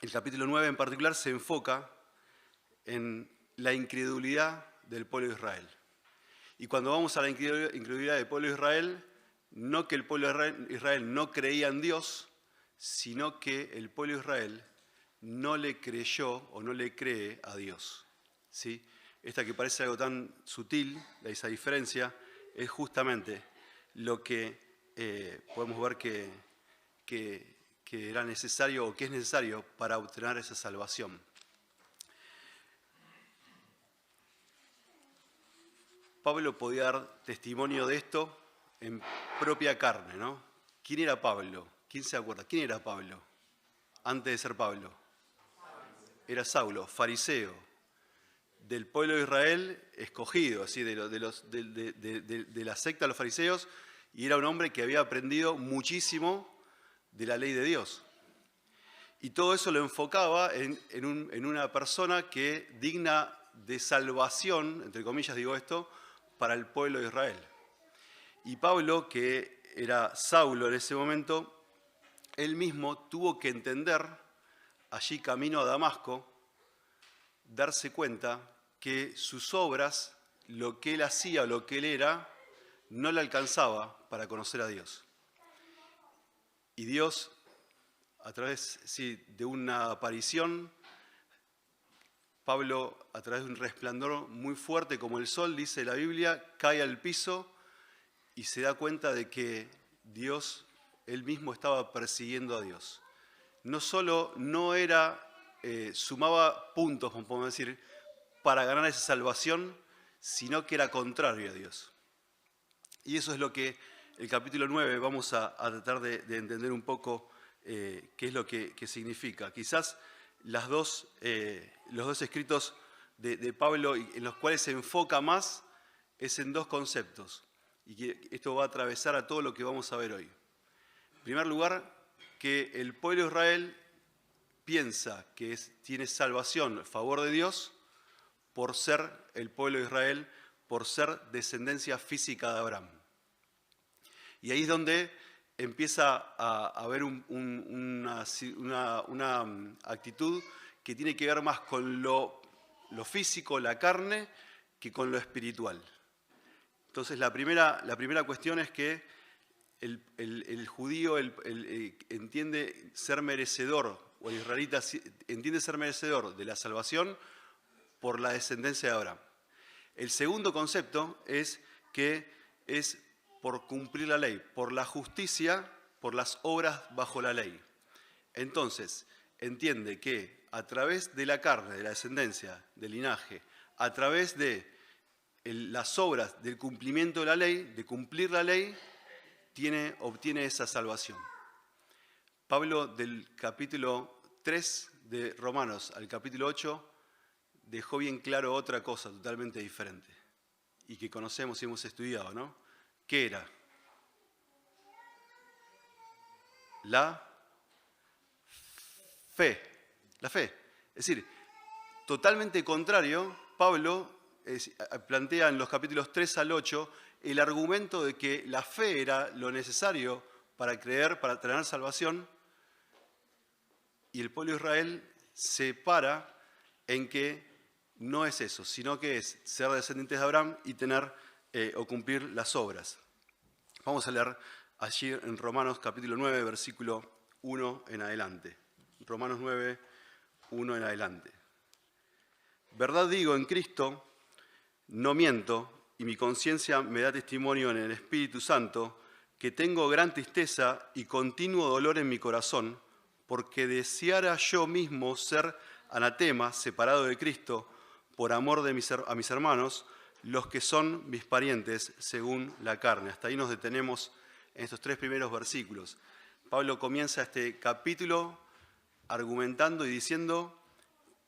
el capítulo 9 en particular se enfoca en la incredulidad del pueblo de Israel. Y cuando vamos a la incredulidad del pueblo de Israel, no que el pueblo de Israel no creía en Dios, sino que el pueblo de Israel no le creyó o no le cree a Dios. ¿Sí? Esta que parece algo tan sutil, esa diferencia, es justamente lo que podemos ver que era necesario o que es necesario para obtener esa salvación. Pablo podía dar testimonio de esto en propia carne, ¿no? ¿Quién era Pablo? ¿Quién se acuerda? ¿Quién era Pablo antes de ser Pablo? Era Saulo, fariseo, del pueblo de Israel escogido, así de la secta de los fariseos, y era un hombre que había aprendido muchísimo de la ley de Dios. Y todo eso lo enfocaba en una persona que digna de salvación, entre comillas digo esto, para el pueblo de Israel. Y Pablo, que era Saulo en ese momento, él mismo tuvo que entender, allí camino a Damasco, darse cuenta que sus obras, lo que él hacía, lo que él era, no le alcanzaba para conocer a Dios. Y Dios, a través de una aparición, Pablo, a través de un resplandor muy fuerte como el sol, dice la Biblia, cae al piso y se da cuenta de que Dios, él mismo estaba persiguiendo a Dios. No solo no era, sumaba puntos, como podemos decir, para ganar esa salvación, sino que era contrario a Dios. Y eso es lo que el capítulo 9 vamos a tratar de entender un poco qué es lo que significa. Quizás los dos escritos de Pablo en los cuales se enfoca más es en dos conceptos. Y que esto va a atravesar a todo lo que vamos a ver hoy. En primer lugar, que el pueblo de Israel piensa que tiene salvación a favor de Dios por ser el pueblo de Israel, por ser descendencia física de Abraham. Y ahí es donde empieza a haber una actitud que tiene que ver más con lo físico, la carne, que con lo espiritual. Entonces la primera cuestión es que el judío entiende ser merecedor, o el israelita entiende ser merecedor de la salvación por la descendencia de Abraham. El segundo concepto es que es por cumplir la ley, por la justicia, por las obras bajo la ley. Entonces, entiende que a través de la carne, de la descendencia, del linaje, a través de las obras del cumplimiento de la ley, de cumplir la ley, obtiene esa salvación. Pablo, del capítulo 3 de Romanos al capítulo 8, dejó bien claro otra cosa totalmente diferente y que conocemos y hemos estudiado, ¿no? ¿Qué era? La fe. La fe. Es decir, totalmente contrario, Pablo plantea en los capítulos 3 al 8 el argumento de que la fe era lo necesario para creer, para tener salvación, y el pueblo de Israel se para en que no es eso, sino que es ser descendientes de Abraham y tener o cumplir las obras. Vamos a leer allí en Romanos capítulo 9, versículo 1 en adelante. Romanos 9, 1 en adelante. Verdad digo en Cristo, no miento, y mi conciencia me da testimonio en el Espíritu Santo, que tengo gran tristeza y continuo dolor en mi corazón, porque deseara yo mismo ser anatema, separado de Cristo, por amor de a mis hermanos, los que son mis parientes según la carne. Hasta ahí nos detenemos en estos 3 primeros versículos. Pablo comienza este capítulo argumentando y diciendo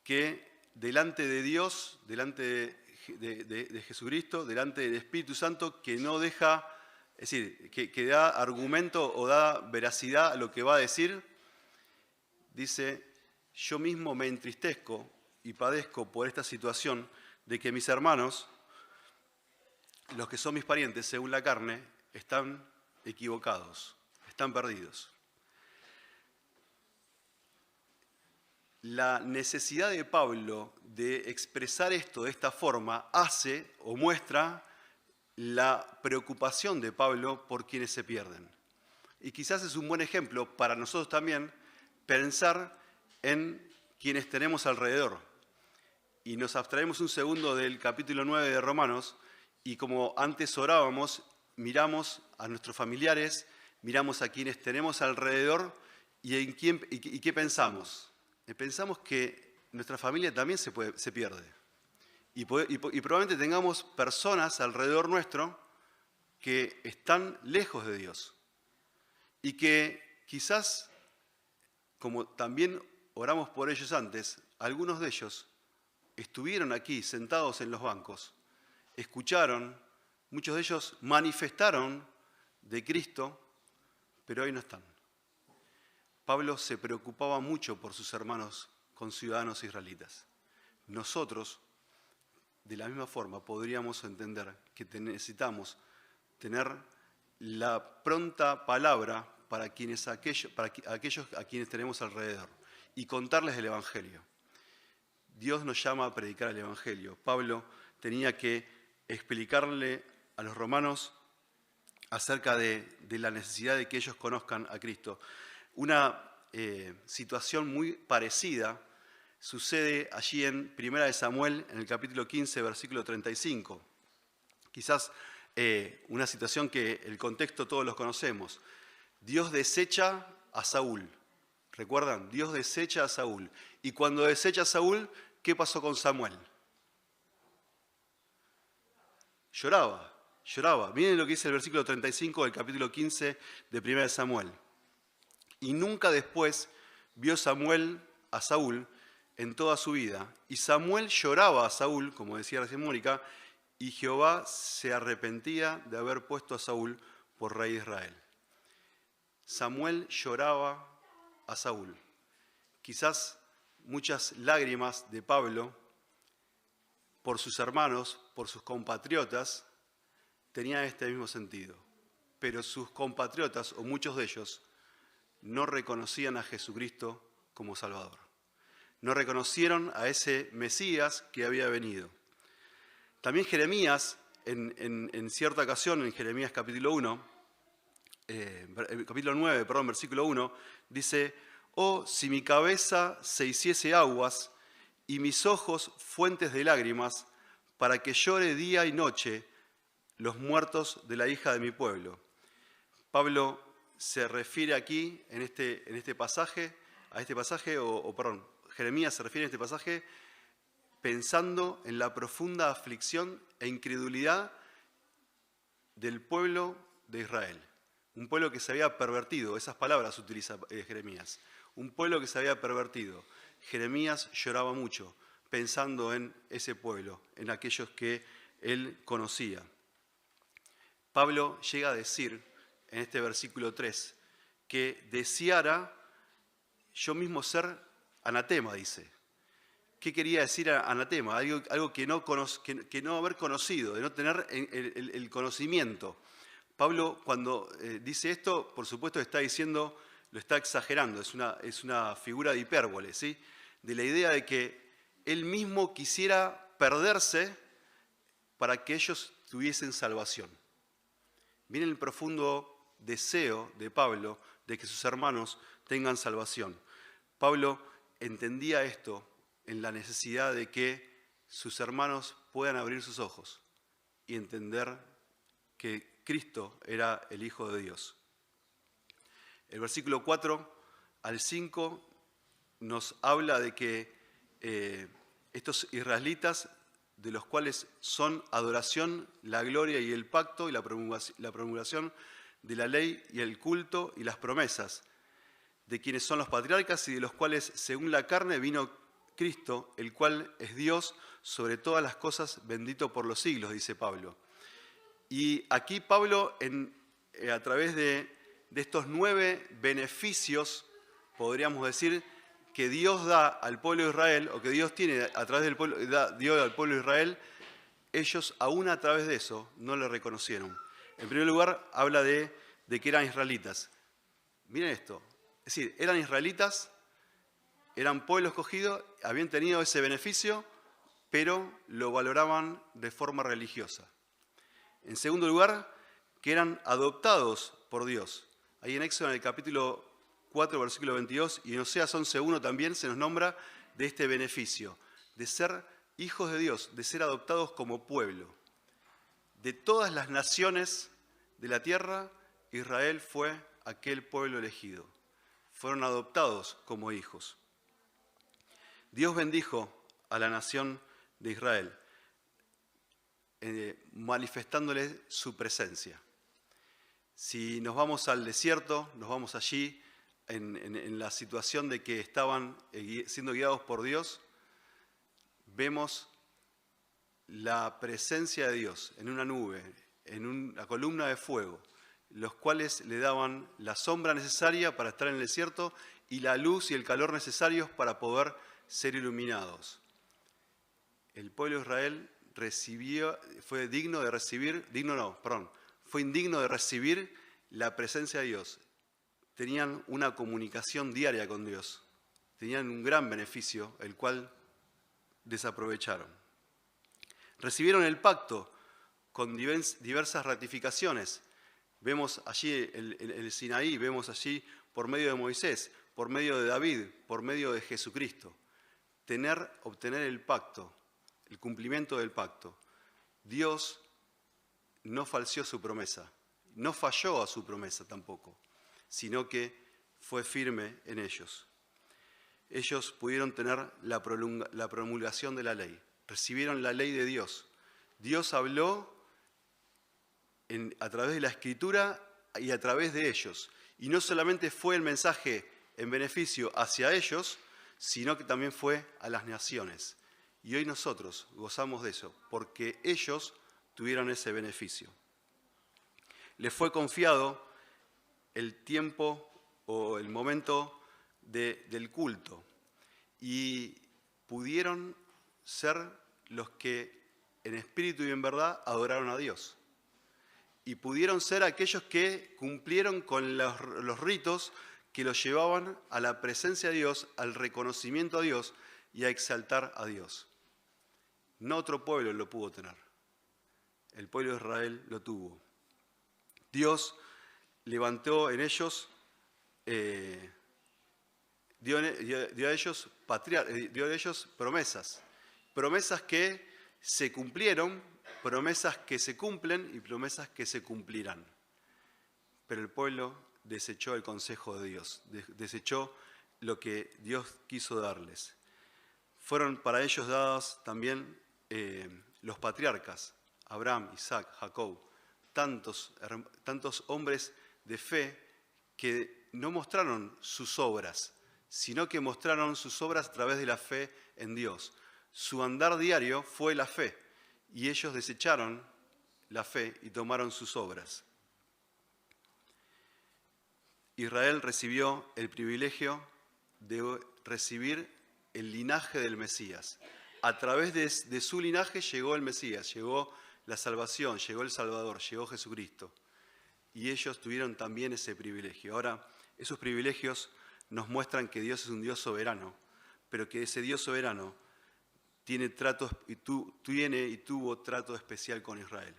que delante de Dios, delante de Jesucristo, delante del Espíritu Santo, que no deja, es decir, que da argumento o da veracidad a lo que va a decir, dice: yo mismo me entristezco y padezco por esta situación de que mis hermanos, los que son mis parientes según la carne, están equivocados, están perdidos. la necesidad de Pablo de expresar esto de esta forma hace o muestra la preocupación de Pablo por quienes se pierden. Y quizás es un buen ejemplo para nosotros también pensar en quienes tenemos alrededor. Y nos abstraemos un segundo del capítulo 9 de Romanos y como antes orábamos, miramos a nuestros familiares, miramos a quienes tenemos alrededor y qué pensamos. Pensamos que nuestra familia también se pierde. Y probablemente tengamos personas alrededor nuestro que están lejos de Dios. Y que quizás, como también oramos por ellos antes, algunos de ellos estuvieron aquí sentados en los bancos, escucharon, muchos de ellos manifestaron de Cristo, pero hoy no están. Pablo se preocupaba mucho por sus hermanos conciudadanos israelitas. Nosotros, de la misma forma, podríamos entender que necesitamos tener la pronta palabra para aquellos a quienes tenemos alrededor y contarles el Evangelio. Dios nos llama a predicar el Evangelio. Pablo tenía que explicarle a los romanos acerca de la necesidad de que ellos conozcan a Cristo. Una situación muy parecida sucede allí en 1 Samuel, en el capítulo 15, versículo 35. Quizás una situación que el contexto todos los conocemos. Dios desecha a Saúl. ¿Recuerdan? Dios desecha a Saúl. Y cuando desecha a Saúl, ¿qué pasó con Samuel? Lloraba. Miren lo que dice el versículo 35 del capítulo 15 de 1 Samuel. Y nunca después vio Samuel a Saúl en toda su vida. Y Samuel lloraba a Saúl, como decía recién Mónica, y Jehová se arrepentía de haber puesto a Saúl por rey de Israel. Samuel lloraba a Saúl. Quizás muchas lágrimas de Pablo por sus hermanos, por sus compatriotas, tenían este mismo sentido. Pero sus compatriotas, o muchos de ellos, no reconocían a Jesucristo como Salvador. No reconocieron a ese Mesías que había venido. También Jeremías, en cierta ocasión, en Jeremías capítulo 9, versículo 1, dice: «Oh, si mi cabeza se hiciese aguas y mis ojos fuentes de lágrimas, para que llore día y noche los muertos de la hija de mi pueblo». Pablo se refiere aquí, en este pasaje, Jeremías se refiere a este pasaje pensando en la profunda aflicción e incredulidad del pueblo de Israel. Un pueblo que se había pervertido, esas palabras utiliza Jeremías. Un pueblo que se había pervertido. Jeremías lloraba mucho pensando en ese pueblo, en aquellos que él conocía. Pablo llega a decir en este versículo 3 que deseara yo mismo ser anatema, dice. ¿Qué quería decir anatema? Algo que no haber conocido, de no tener el conocimiento. Pablo, cuando dice esto, por supuesto está diciendo, lo está exagerando, es una figura de hipérbole, ¿sí? De la idea de que él mismo quisiera perderse para que ellos tuviesen salvación. Miren el profundo deseo de Pablo de que sus hermanos tengan salvación. Pablo entendía esto en la necesidad de que sus hermanos puedan abrir sus ojos y entender que Cristo era el Hijo de Dios. El versículo 4 al 5 nos habla de que estos israelitas, de los cuales son adoración, la gloria y el pacto y la promulgación de la ley y el culto y las promesas, de quienes son los patriarcas y de los cuales, según la carne, vino Cristo, el cual es Dios sobre todas las cosas, bendito por los siglos, dice Pablo. Y aquí Pablo, a través de estos 9 beneficios, podríamos decir, que Dios da al pueblo de Israel, o que Dios tiene a través del pueblo, dio al pueblo de Israel, ellos aún a través de eso no le reconocieron. En primer lugar, habla de que eran israelitas. Miren esto, es decir, eran israelitas Eran pueblo escogido, habían tenido ese beneficio, pero lo valoraban de forma religiosa. En segundo lugar, que eran adoptados por Dios. Ahí en Éxodo, en el capítulo 4, versículo 22, y en Oseas 11:1 también se nos nombra de este beneficio, de ser hijos de Dios, de ser adoptados como pueblo. De todas las naciones de la tierra, Israel fue aquel pueblo elegido. Fueron adoptados como hijos. Dios bendijo a la nación de Israel, manifestándole su presencia. Si nos vamos al desierto, nos vamos allí en la situación de que estaban siendo guiados por Dios, vemos la presencia de Dios en una nube, en una columna de fuego, los cuales le daban la sombra necesaria para estar en el desierto y la luz y el calor necesarios para poder ser iluminados. El pueblo de Israel fue indigno de recibir la presencia de Dios. Tenían una comunicación diaria con Dios. Tenían un gran beneficio, el cual desaprovecharon. Recibieron el pacto con diversas ratificaciones. Vemos allí el Sinaí, vemos allí por medio de Moisés, por medio de David, por medio de Jesucristo. Obtener el pacto, el cumplimiento del pacto. Dios no falseó su promesa, no falló a su promesa tampoco, sino que fue firme en ellos. Ellos pudieron tener la promulgación de la ley, recibieron la ley de Dios. Dios habló a través de la Escritura y a través de ellos. Y no solamente fue el mensaje en beneficio hacia ellos, sino que también fue a las naciones. Y hoy nosotros gozamos de eso, porque ellos tuvieron ese beneficio. Les fue confiado el tiempo o el momento del culto y pudieron ser los que en espíritu y en verdad adoraron a Dios. Y pudieron ser aquellos que cumplieron con los ritos que los llevaban a la presencia de Dios, al reconocimiento a Dios y a exaltar a Dios. No otro pueblo lo pudo tener. El pueblo de Israel lo tuvo. Dios levantó en ellos, dio a ellos promesas. Promesas que se cumplieron, promesas que se cumplen y promesas que se cumplirán. Pero el pueblo desechó el consejo de Dios, desechó lo que Dios quiso darles. Fueron para ellos dados también los patriarcas, Abraham, Isaac, Jacob, tantos hombres de fe que no mostraron sus obras, sino que mostraron sus obras a través de la fe en Dios. Su andar diario fue la fe, y ellos desecharon la fe y tomaron sus obras. Israel recibió el privilegio de recibir el linaje del Mesías. A través de su linaje llegó el Mesías, llegó la salvación, llegó el Salvador, llegó Jesucristo. Y ellos tuvieron también ese privilegio. Ahora, esos privilegios nos muestran que Dios es un Dios soberano, pero que ese Dios soberano tiene y tuvo trato especial con Israel.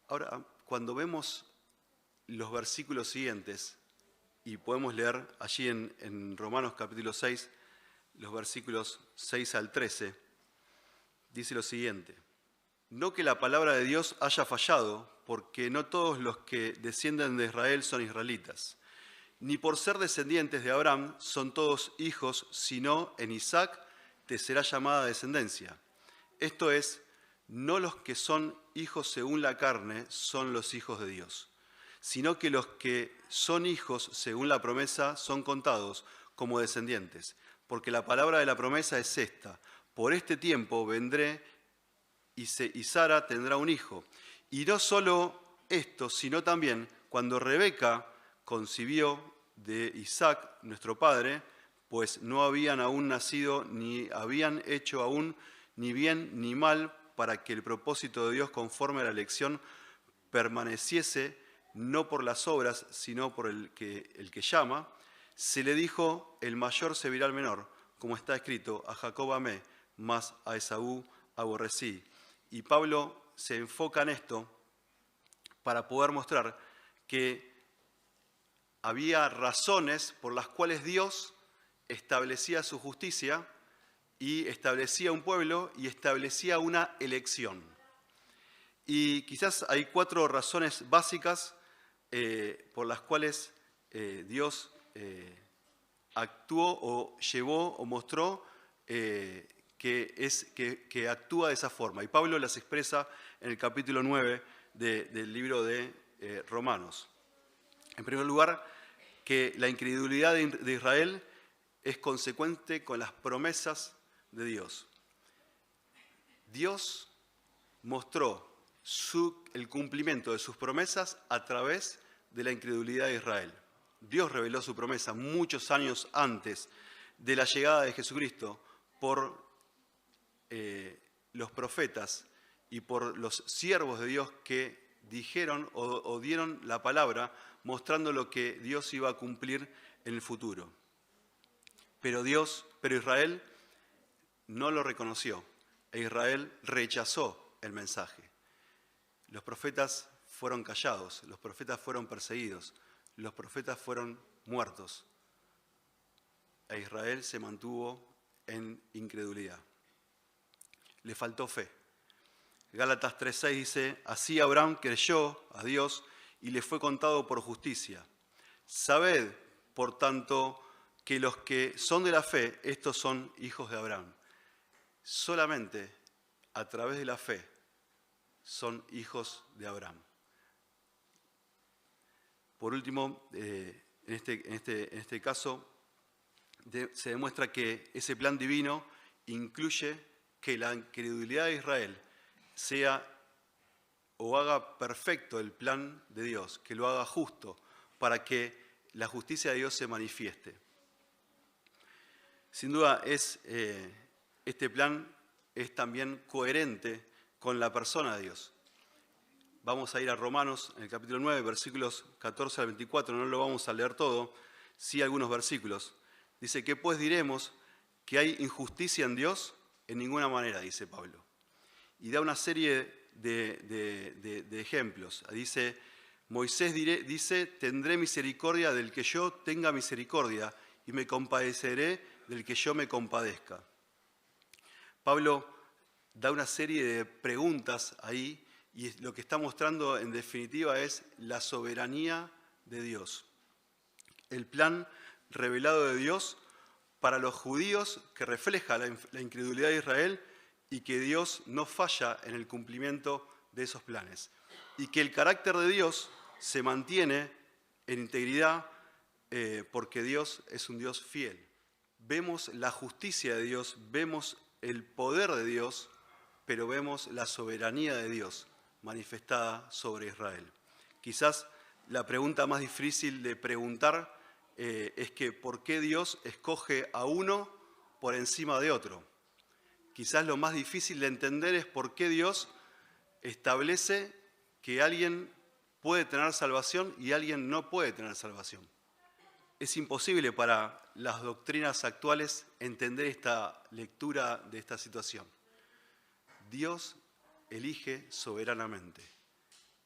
Ahora, cuando vemos los versículos siguientes, y podemos leer allí en Romanos capítulo 6, los versículos 6 al 13, dice lo siguiente: no que la palabra de Dios haya fallado, porque no todos los que descienden de Israel son israelitas, ni por ser descendientes de Abraham son todos hijos, sino en Isaac te será llamada descendencia. Esto es, no los que son hijos según la carne son los hijos de Dios, sino que los que son hijos según la promesa son contados como descendientes, porque la palabra de la promesa es esta: por este tiempo vendré y Sara tendrá un hijo. Y no solo esto, sino también cuando Rebeca concibió de Isaac, nuestro padre, pues no habían aún nacido ni habían hecho aún ni bien ni mal, para que el propósito de Dios conforme a la elección permaneciese no por las obras, sino por el que llama. Se le dijo, el mayor servirá al menor, como está escrito, a Jacob amé, mas a Esaú aborrecí. Y Pablo se enfoca en esto para poder mostrar que había razones por las cuales Dios establecía su justicia y establecía un pueblo y establecía una elección. Y quizás hay 4 razones básicas por las cuales Dios actuó o llevó o mostró que actúa de esa forma. Y Pablo las expresa en el capítulo 9 del libro de Romanos. En primer lugar, que la incredulidad de Israel es consecuente con las promesas de Dios. Dios mostró el cumplimiento de sus promesas a través de la incredulidad de Israel. Dios reveló su promesa muchos años antes de la llegada de Jesucristo por los profetas y por los siervos de Dios que dijeron o dieron la palabra mostrando lo que Dios iba a cumplir en el futuro. Pero Israel no lo reconoció e Israel rechazó el mensaje. Los profetas fueron callados, los profetas fueron perseguidos, los profetas fueron muertos e Israel se mantuvo en incredulidad. Le faltó fe. Gálatas 3:6 dice, así Abraham creyó a Dios y le fue contado por justicia. Sabed, por tanto, que los que son de la fe, estos son hijos de Abraham. Solamente a través de la fe son hijos de Abraham. Por último, en este caso, se demuestra que ese plan divino incluye que la incredulidad de Israel sea o haga perfecto el plan de Dios, que lo haga justo, para que la justicia de Dios se manifieste. Sin duda, este plan es también coherente con la persona de Dios. Vamos a ir a Romanos, en el capítulo 9, versículos 14 al 24, no lo vamos a leer todo, sí algunos versículos. Dice, ¿qué pues diremos? ¿Que hay injusticia en Dios? En ninguna manera, dice Pablo. Y da una serie de ejemplos. Dice, Moisés dice, tendré misericordia del que yo tenga misericordia y me compadeceré del que yo me compadezca. Pablo da una serie de preguntas ahí y lo que está mostrando en definitiva es la soberanía de Dios. El plan revelado de Dios para los judíos que refleja la incredulidad de Israel y que Dios no falla en el cumplimiento de esos planes. Y que el carácter de Dios se mantiene en integridad porque Dios es un Dios fiel. Vemos la justicia de Dios, vemos el poder de Dios, pero vemos la soberanía de Dios manifestada sobre Israel. Quizás la pregunta más difícil de preguntar es que ¿por qué Dios escoge a uno por encima de otro? Quizás lo más difícil de entender es por qué Dios establece que alguien puede tener salvación y alguien no puede tener salvación. Es imposible para las doctrinas actuales entender esta lectura de esta situación. Dios elige soberanamente,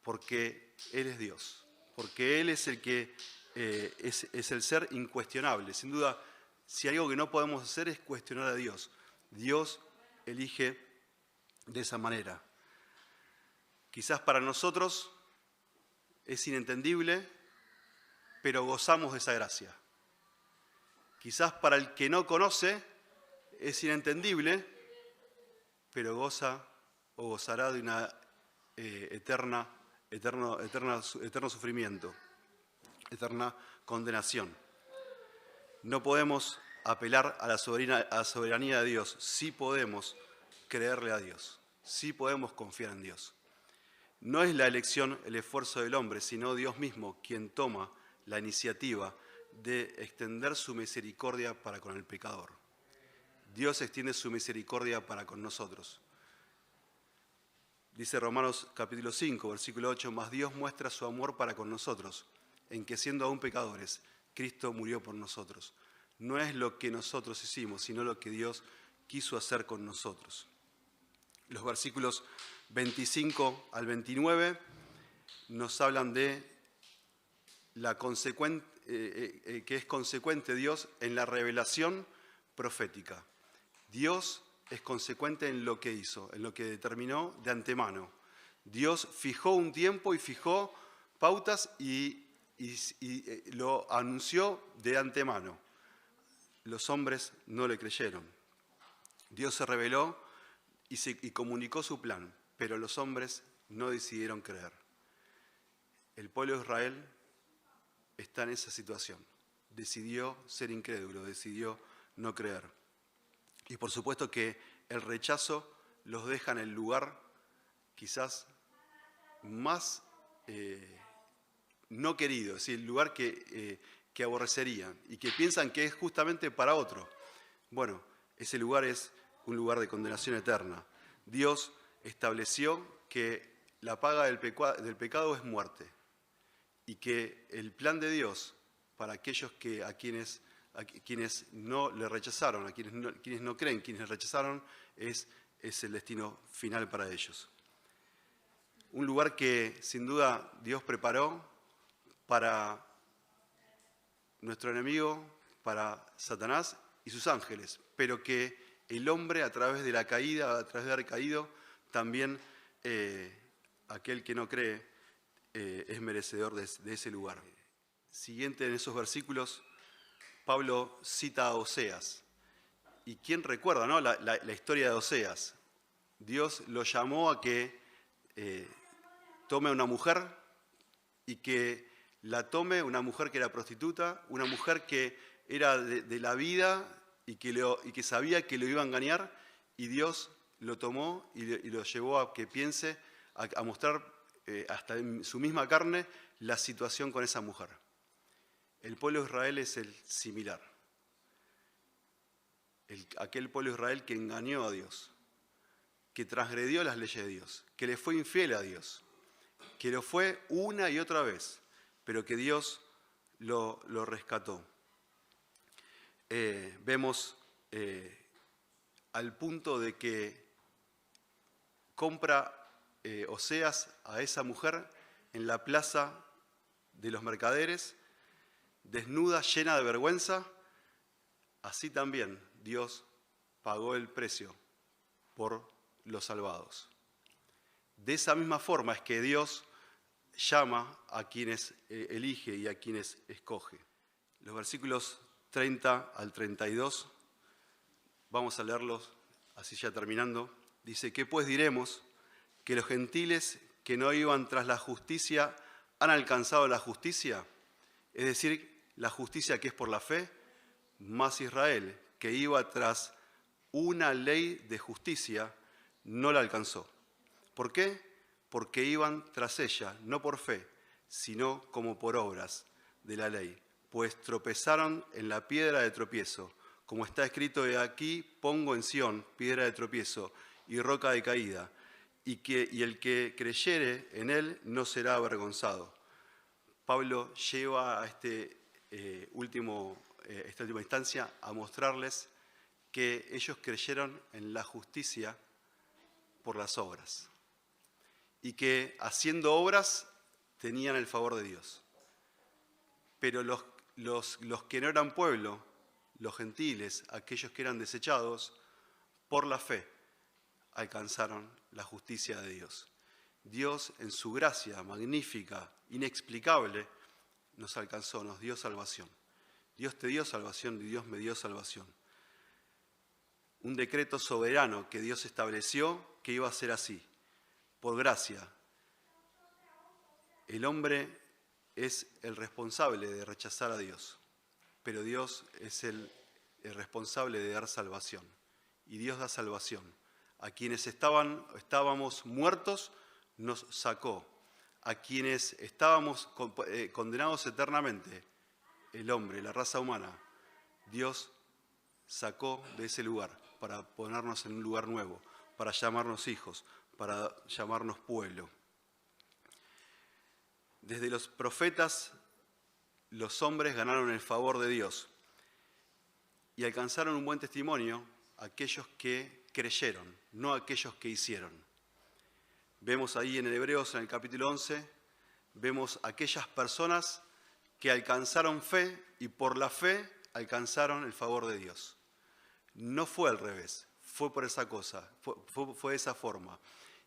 porque Él es Dios, porque Él es el que es el ser incuestionable. Sin duda, si hay algo que no podemos hacer es cuestionar a Dios. Dios elige de esa manera. Quizás para nosotros es inentendible, pero gozamos de esa gracia. Quizás para el que no conoce es inentendible, pero goza o gozará de una eterno sufrimiento, eterna condenación. No podemos apelar a la soberanía de Dios, sí podemos creerle a Dios, sí podemos confiar en Dios. No es la elección, el esfuerzo del hombre, sino Dios mismo quien toma la iniciativa de extender su misericordia para con el pecador. Dios extiende su misericordia para con nosotros. Dice Romanos capítulo 5, versículo 8, mas Dios muestra su amor para con nosotros, en que siendo aún pecadores, Cristo murió por nosotros. No es lo que nosotros hicimos, sino lo que Dios quiso hacer con nosotros. Los versículos 25 al 29 nos hablan de que es consecuente Dios en la revelación profética. Dios es consecuente en lo que hizo, en lo que determinó de antemano. Dios fijó un tiempo y fijó pautas y lo anunció de antemano. Los hombres no le creyeron. Dios se reveló y comunicó su plan, pero los hombres no decidieron creer. El pueblo de Israel está en esa situación. Decidió ser incrédulo, decidió no creer. Y por supuesto que el rechazo los deja en el lugar quizás más no querido, es decir, el lugar que aborrecerían y que piensan que es justamente para otro. Bueno, ese lugar es un lugar de condenación eterna. Dios estableció que la paga del pecado es muerte y que el plan de Dios para aquellos a quienes no le rechazaron, a quienes no creen, quienes rechazaron, es el destino final para ellos. Un lugar que sin duda Dios preparó para nuestro enemigo, para Satanás y sus ángeles, pero que el hombre a través de la caída, a través de haber caído, también aquel que no cree es merecedor de ese lugar. Siguiente en esos versículos, Pablo cita a Oseas. ¿Y quién recuerda, no? la historia de Oseas? Dios lo llamó a que tome a una mujer y que la tome una mujer que era prostituta, una mujer que era de la vida y que sabía que lo iba a engañar, y Dios lo tomó y lo llevó a que piense, a mostrar hasta en su misma carne la situación con esa mujer. El pueblo de Israel es el similar. Aquel pueblo de Israel que engañó a Dios, que transgredió las leyes de Dios, que le fue infiel a Dios, que lo fue una y otra vez, pero que Dios lo rescató. Vemos al punto de que compra Oseas a esa mujer en la plaza de los mercaderes, desnuda, llena de vergüenza. Así también Dios pagó el precio por los salvados. De esa misma forma es que Dios llama a quienes elige y a quienes escoge. Los versículos 30 al 32, vamos a leerlos así ya terminando. Dice: ¿qué pues diremos? ¿Que los gentiles que no iban tras la justicia han alcanzado la justicia? Es decir, la justicia que es por la fe, más Israel, que iba tras una ley de justicia, no la alcanzó. ¿Por qué? Porque iban tras ella, no por fe, sino como por obras de la ley, pues tropezaron en la piedra de tropiezo, como está escrito: he aquí pongo en Sión piedra de tropiezo y roca de caída, y el que creyere en él no será avergonzado. Pablo lleva a esta última instancia a mostrarles que ellos creyeron en la justicia por las obras y que haciendo obras tenían el favor de Dios. Pero los que no eran pueblo, los gentiles, aquellos que eran desechados, por la fe alcanzaron la justicia de Dios. Dios, en su gracia magnífica, inexplicable, nos alcanzó, nos dio salvación. Dios te dio salvación y Dios me dio salvación. Un decreto soberano que Dios estableció que iba a ser así, por gracia. El hombre es el responsable de rechazar a Dios, pero Dios es el responsable de dar salvación. Y Dios da salvación. A quienes estábamos muertos, nos sacó. A quienes estábamos condenados eternamente, el hombre, la raza humana, Dios sacó de ese lugar para ponernos en un lugar nuevo, para llamarnos hijos, para llamarnos pueblo. Desde los profetas los hombres ganaron el favor de Dios y alcanzaron un buen testimonio aquellos que creyeron, no aquellos que hicieron. Vemos ahí en Hebreos, en el capítulo 11, vemos aquellas personas que alcanzaron fe y por la fe alcanzaron el favor de Dios. No fue al revés, fue por esa cosa, fue de esa forma.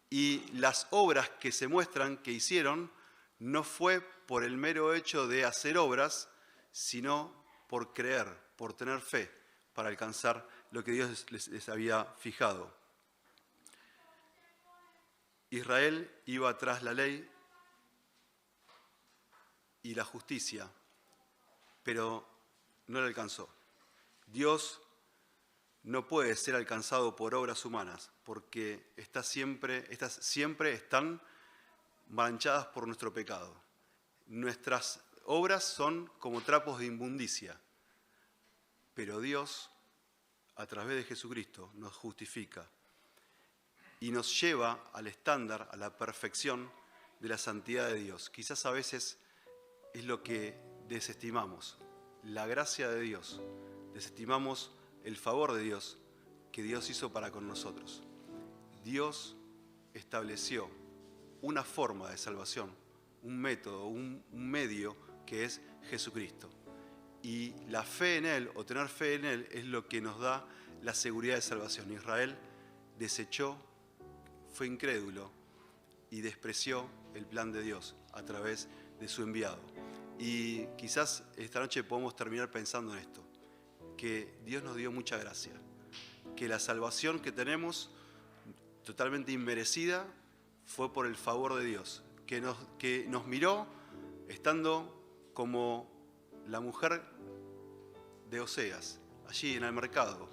Y las obras que se muestran que hicieron no fue por el mero hecho de hacer obras, sino por creer, por tener fe, para alcanzar lo que Dios les había fijado. Israel iba tras la ley y la justicia, pero no la alcanzó. Dios no puede ser alcanzado por obras humanas, porque estas siempre están manchadas por nuestro pecado. Nuestras obras son como trapos de inmundicia, pero Dios, a través de Jesucristo, nos justifica y nos lleva al estándar, a la perfección de la santidad de Dios. Quizás a veces es lo que desestimamos, la gracia de Dios, desestimamos el favor de Dios que Dios hizo para con nosotros. Dios estableció una forma de salvación, un método, un medio que es Jesucristo. Y la fe en Él, o tener fe en Él, es lo que nos da la seguridad de salvación. Israel desechó, fue incrédulo y despreció el plan de Dios a través de su enviado. Y quizás esta noche podemos terminar pensando en esto, que Dios nos dio mucha gracia, que la salvación que tenemos, totalmente inmerecida, fue por el favor de Dios, que nos miró estando como la mujer de Oseas, allí en el mercado,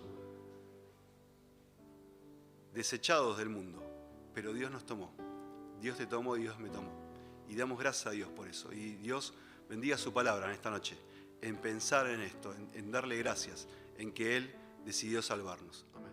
desechados del mundo, pero Dios nos tomó, Dios te tomó y Dios me tomó, y damos gracias a Dios por eso, y Dios bendiga su palabra en esta noche, en pensar en esto, en darle gracias, en que Él decidió salvarnos. Amén.